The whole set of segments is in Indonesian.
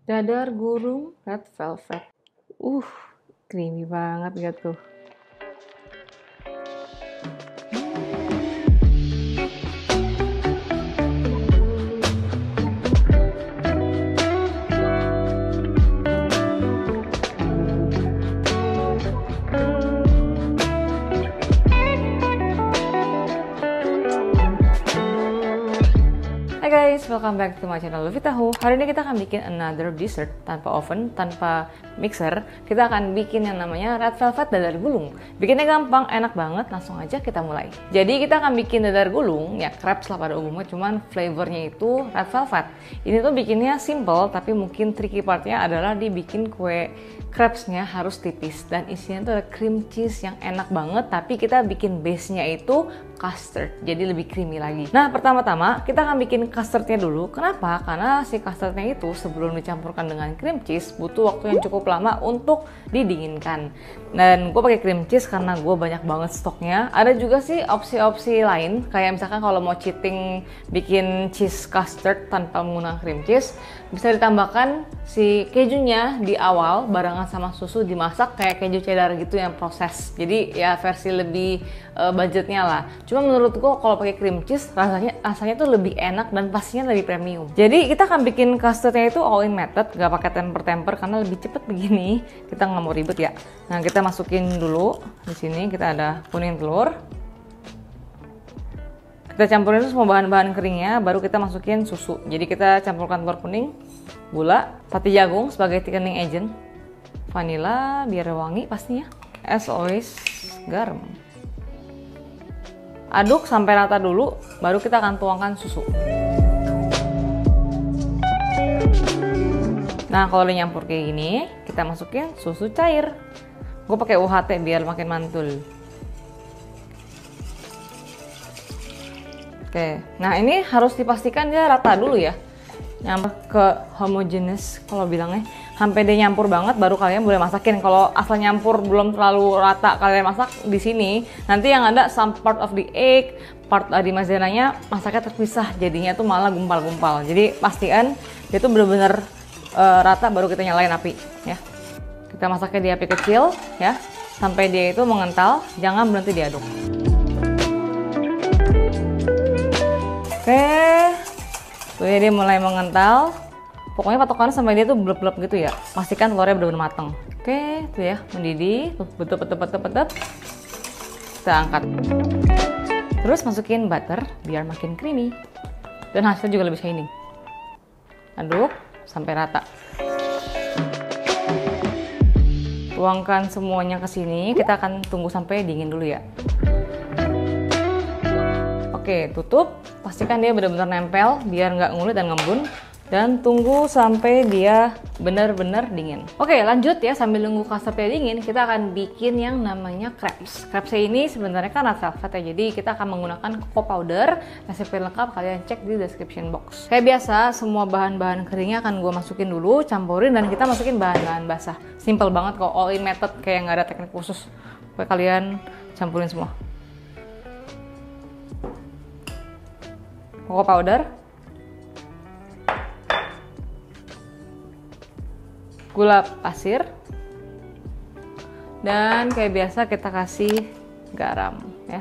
Dadar gulung red velvet. Uh, creamy banget gitu. Hai guys, welcome back to my channel Luffy Tahu. Hari ini kita akan bikin another dessert tanpa oven, tanpa mixer. Kita akan bikin yang namanya red velvet dadar gulung. Bikinnya gampang, enak banget, langsung aja kita mulai. Jadi kita akan bikin dadar gulung, ya crepes lah pada umumnya, cuman flavornya itu red velvet. Ini tuh bikinnya simple, tapi mungkin tricky partnya adalah dibikin kue crepesnya harus tipis dan isinya tuh ada cream cheese yang enak banget, tapi kita bikin base-nya itu custard, jadi lebih creamy lagi. Nah, pertama-tama kita akan bikin custardnya dulu. Kenapa? Karena si custardnya itu sebelum dicampurkan dengan cream cheese butuh waktu yang cukup lama untuk didinginkan. Dan gue pakai cream cheese karena gue banyak banget stoknya. Ada juga sih opsi-opsi lain, kayak misalkan kalau mau cheating bikin cheese custard tanpa menggunakan cream cheese, bisa ditambahkan si kejunya di awal barengan sama susu, dimasak kayak keju cheddar gitu yang proses. Jadi ya versi lebih budgetnya lah. Cuma menurut gue kalau pakai cream cheese rasanya tuh lebih enak dan pastinya lebih premium. Jadi kita akan bikin custardnya itu all in method, gak pakai temper-temper karena lebih cepet begini. Kita nggak mau ribet ya. Nah, kita masukin dulu. Di sini kita ada kuning telur. Kita campurin itu semua bahan-bahan keringnya, baru kita masukin susu. Jadi kita campurkan telur kuning, gula, pati jagung sebagai thickening agent, vanilla biar wangi pastinya, as always garam. Aduk sampai rata dulu, baru kita akan tuangkan susu. Nah, kalau udah nyampur kayak gini, kita masukin susu cair. Gue pakai UHT biar makin mantul. Oke, nah ini harus dipastikan dia rata dulu ya, nyampur ke homogeneous kalau bilangnya, sampai dia nyampur banget baru kalian boleh masakin. Kalau asal nyampur belum terlalu rata kalian masak di sini, nanti yang ada some part of the egg, part di maizena-nya masaknya terpisah, jadinya tuh malah gumpal-gumpal. Jadi pastiin dia tuh bener-bener rata baru kita nyalain api ya. Kita masaknya di api kecil ya, sampai dia itu mengental, jangan berhenti diaduk. Oke, tuh ya dia mulai mengental. Pokoknya patokannya sampai dia tuh blep-blep gitu ya. Pastikan telurnya benar-benar matang. Oke, tuh ya mendidih, tuh betul-betul. Kita angkat. Terus masukin butter biar makin creamy. Dan hasilnya juga lebih shiny. Aduk sampai rata. Tuangkan semuanya ke sini. Kita akan tunggu sampai dingin dulu ya. Oke, tutup. Pastikan dia benar-benar nempel biar nggak ngulit dan ngembun. Dan tunggu sampai dia benar-benar dingin. Oke, lanjut ya, sambil nunggu custardnya dingin, kita akan bikin yang namanya crepes. Crepesnya ini sebenarnya kan red velvet ya, jadi kita akan menggunakan cocoa powder. Resep lengkap kalian cek di description box. Kayak biasa, semua bahan-bahan keringnya akan gue masukin dulu, campurin, dan kita masukin bahan-bahan basah. Simple banget kok, all in method, kayak nggak ada teknik khusus. Pokoknya kalian campurin semua. Cocoa powder, gula pasir, dan kayak biasa kita kasih garam ya.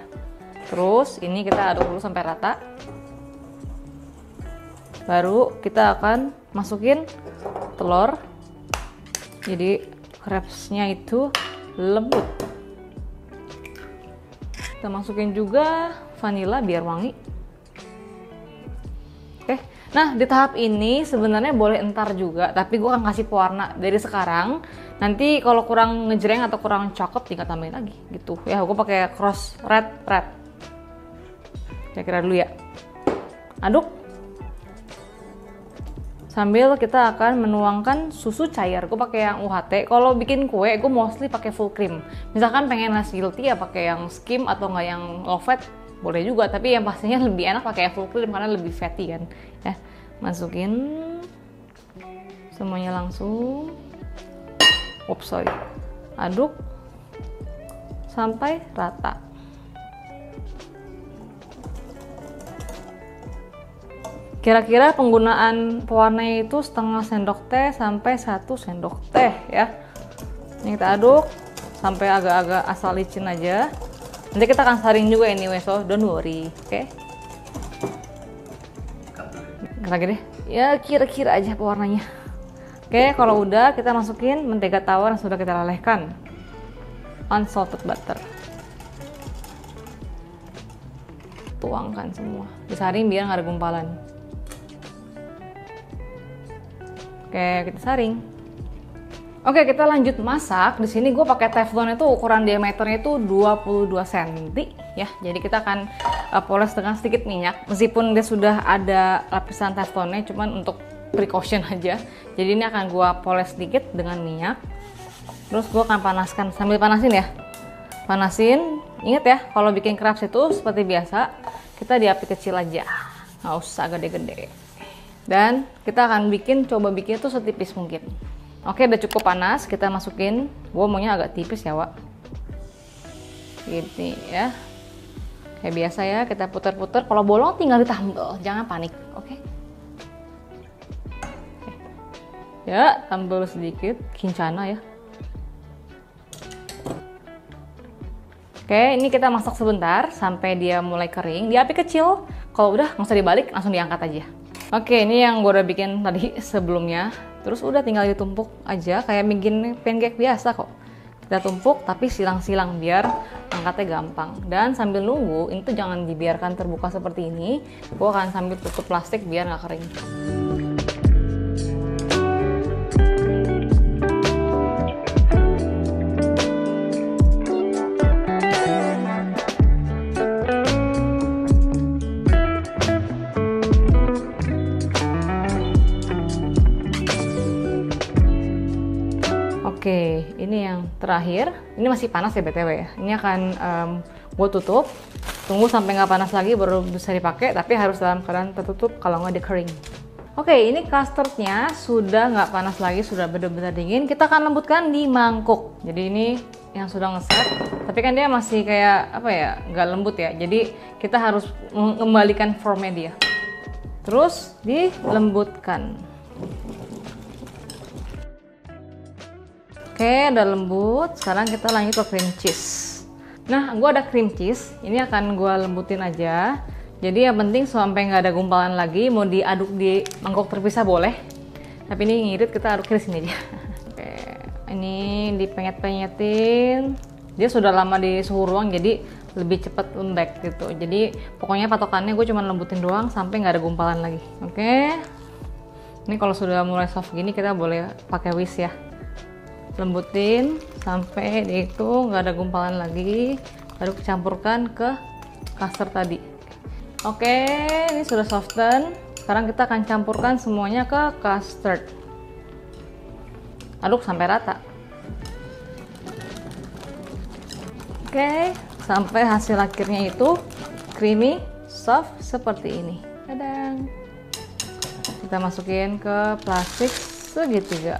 Terus ini kita aduk dulu sampai rata. Baru kita akan masukin telur. Jadi crepesnya itu lembut. Kita masukin juga vanilla biar wangi. Oke, nah di tahap ini sebenarnya boleh entar juga, tapi gue akan kasih pewarna dari sekarang. Nanti kalau kurang ngejreng atau kurang cakep tinggal tambahin lagi gitu. Ya, gue pakai cross red. Kira-kira dulu ya. Aduk. Sambil kita akan menuangkan susu cair. Gue pakai yang UHT. Kalau bikin kue, gue mostly pakai full cream. Misalkan pengen less guilty ya pakai yang skim atau nggak yang low fat. Boleh juga, tapi yang pastinya lebih enak pakai full cream karena lebih fatty kan ya. Masukin semuanya langsung. Sorry. Aduk sampai rata. Kira-kira penggunaan pewarnanya itu setengah sendok teh sampai 1 sendok teh ya. Ini kita aduk sampai agak-agak asal licin aja. Nanti kita akan saring juga anyway, so don't worry, oke? Lagi deh, ya kira-kira aja pewarnanya. Oke, kalau udah kita masukin mentega tawar yang sudah kita lelehkan, unsalted butter. Tuangkan semua, disaring biar nggak ada gumpalan. Oke, kita saring. Oke, kita lanjut masak. Di sini gue pakai teflon itu ukuran diameternya itu 22 cm ya. Jadi kita akan poles dengan sedikit minyak. Meskipun dia sudah ada lapisan teflonnya, cuman untuk precaution aja. Jadi ini akan gue poles sedikit dengan minyak. Terus gue akan panaskan, sambil panasin ya. Panasin. Ingat ya, kalau bikin crepes itu seperti biasa, kita di api kecil aja. Nggak usah gede-gede. Dan kita akan coba bikin itu setipis mungkin. Oke, udah cukup panas, kita masukin. Gue maunya agak tipis ya, Wak. Gini ya. Kayak biasa ya, kita putar-putar. Kalau bolong tinggal ditambal, jangan panik, oke? Ya, tambal sedikit, kincana ya. Oke, ini kita masak sebentar sampai dia mulai kering. Di api kecil, kalau udah nggak usah dibalik, langsung diangkat aja. Oke, ini yang gue udah bikin tadi sebelumnya. Terus udah tinggal ditumpuk aja, kayak bikin pancake biasa kok. Kita tumpuk tapi silang-silang biar angkatnya gampang. Dan sambil nunggu, ini tuh jangan dibiarkan terbuka seperti ini. Gue akan sambil tutup plastik biar nggak kering. Oke, ini yang terakhir. Ini masih panas ya BTW ya. Ini akan gue tutup. Tunggu sampai nggak panas lagi baru bisa dipakai. Tapi harus dalam keadaan tertutup, kalau nggak dia kering. Oke, ini custardnya sudah nggak panas lagi, sudah benar-benar dingin. Kita akan lembutkan di mangkuk. Jadi ini yang sudah ngeset. Tapi kan dia masih kayak apa ya, nggak lembut ya. Jadi kita harus mengembalikan formnya dia. Terus dilembutkan. Oke, udah lembut. Sekarang kita lanjut ke cream cheese. Nah, gue ada cream cheese. Ini akan gue lembutin aja. Jadi yang penting sampai nggak ada gumpalan lagi. Mau diaduk di mangkok terpisah boleh. Tapi ini ngirit, kita aduk di sini aja. Oke, ini dipenyet-penyetin. Dia sudah lama di suhu ruang, jadi lebih cepat lembek gitu. Jadi pokoknya patokannya gue cuma lembutin doang sampai nggak ada gumpalan lagi. Oke. Ini kalau sudah mulai soft gini kita boleh pakai whisk ya. Lembutin sampai itu nggak ada gumpalan lagi, baru campurkan ke custard tadi. Oke, ini sudah soften. Sekarang kita akan campurkan semuanya ke custard. Aduk sampai rata. Oke, sampai hasil akhirnya itu creamy, soft seperti ini. Tadang. Kita masukin ke plastik segitiga.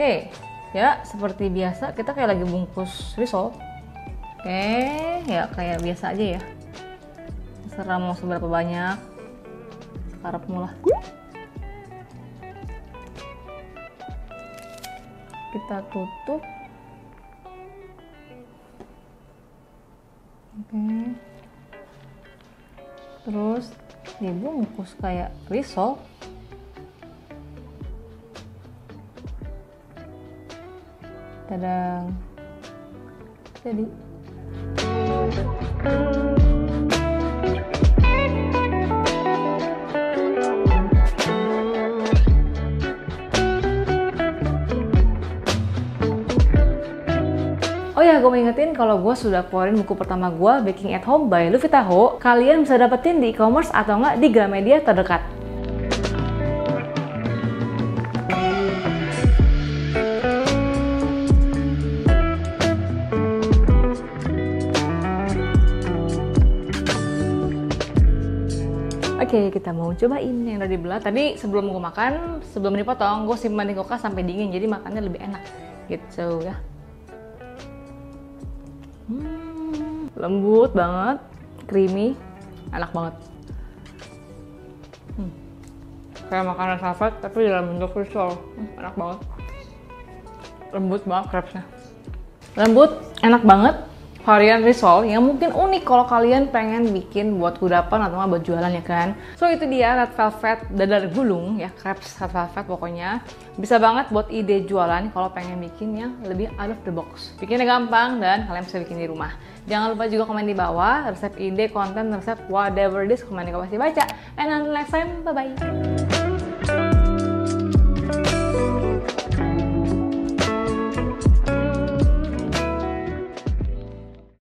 Oke, ya seperti biasa kita kayak lagi bungkus risol. Oke, ya kayak biasa aja ya. Terserah mau seberapa banyak, karepmu lah. Kita tutup. Oke. Terus dibungkus kayak risol. Tadang. Jadi oh ya, gue mau ingetin kalau gue sudah keluarin buku pertama gue, Baking at Home by Luffy Taho. Kalian bisa dapetin di e-commerce atau enggak di Gramedia terdekat. Oke, kita mau cobain yang udah dibelah. Tadi sebelum gue makan, sebelum dipotong, gue simpan di kulkas sampai dingin, jadi makannya lebih enak gitu ya. Lembut banget, creamy, enak banget. kayak makan red velvet tapi dalam bentuk risol. Enak banget. Lembut banget crepes-nya. Lembut, enak banget. Varian risol yang mungkin unik kalau kalian pengen bikin buat kudapan atau buat jualan ya kan. So itu dia red velvet dadar gulung ya, crepes red velvet pokoknya. Bisa banget buat ide jualan kalau pengen bikin yang lebih out of the box. Bikinnya gampang dan kalian bisa bikin di rumah. Jangan lupa juga komen di bawah resep ide, konten, resep, whatever it is, komen di kolom baca. And until next time, bye-bye.